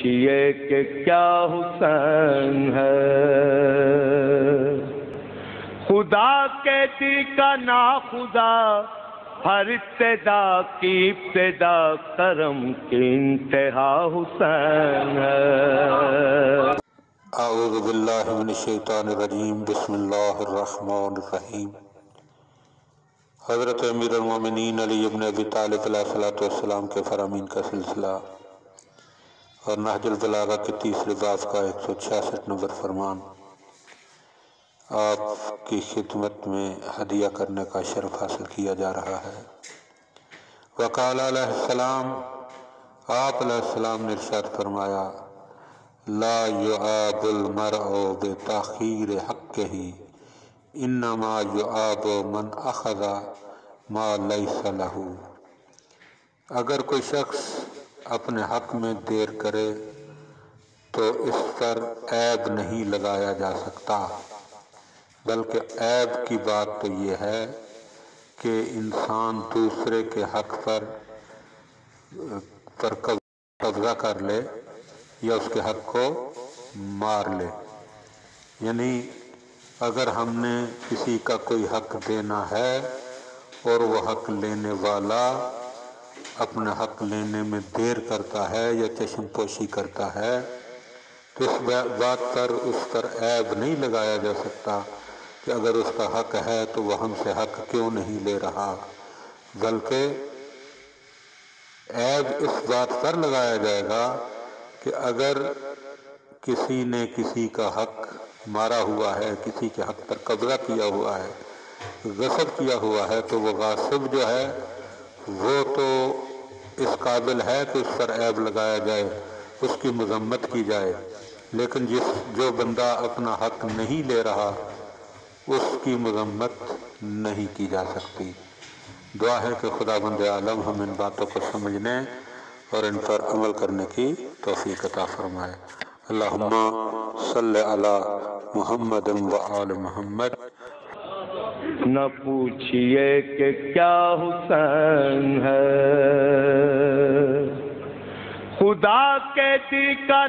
پوچھئے کہ کیا حسین ہے، خدا کے دی کا ناخدا، ہر ابتدا کی ابتدا، کرم کی انتہا حسین ہے۔ اعوذ باللہ من الشیطان الرجیم، بسم اللہ الرحمن الرحیم۔ حضرت امیر المومنین علی ابن ابی طالب علیہ السلام کے فرامین کا سلسلہ اور نہج البلاغہ کے تیسرے باب کا 166 نمبر فرمان آپ کی خدمت میں ہدیہ کرنے کا شرف حاصل کیا جا رہا ہے۔ وقال علیہ السلام، آپ علیہ السلام نے ارشاد فرمایا، لا يعاب المرء بتاخیر حقہ انما يعاب من اخذ ما لیس لہ۔ اگر کوئی شخص اپنے حق میں دیر کرے تو اس پر عیب نہیں لگایا جا سکتا، بلکہ عیب کی بات تو یہ ہے کہ انسان دوسرے کے حق پر قبضہ کر لے یا اس کے حق کو مار لے۔ یعنی اگر ہم نے کسی کا کوئی حق دینا ہے اور وہ حق لینے والا اپنا حق لینے میں دیر کرتا ہے یا چشم پوشی کرتا ہے تو اس بات پر اس پر عیب نہیں لگایا جا سکتا کہ اگر اس کا حق ہے تو وہ ہم سے حق کیوں نہیں لے رہا، بلکہ عیب اس بات پر لگایا جائے گا کہ اگر کسی نے کسی کا حق مارا ہوا ہے، کسی کے حق پر قبضہ کیا ہوا ہے، غصب کیا ہوا ہے، تو وہ غاصب جو ہے وہ تو اس قابل ہے کہ اس پر عیب لگایا جائے، اس کی مذمت کی جائے، لیکن جو بندہ اپنا حق نہیں لے رہا اس کی مذمت نہیں کی جا سکتی۔ دعا ہے کہ خداوند عالم ہم ان باتوں کو سمجھنے اور ان پر عمل کرنے کی توفیق عطا فرمائے۔ اللہم صلی علی محمد و آل محمد۔ نہ پوچھئے کہ کیا حسین ہے، خدا کے دی کا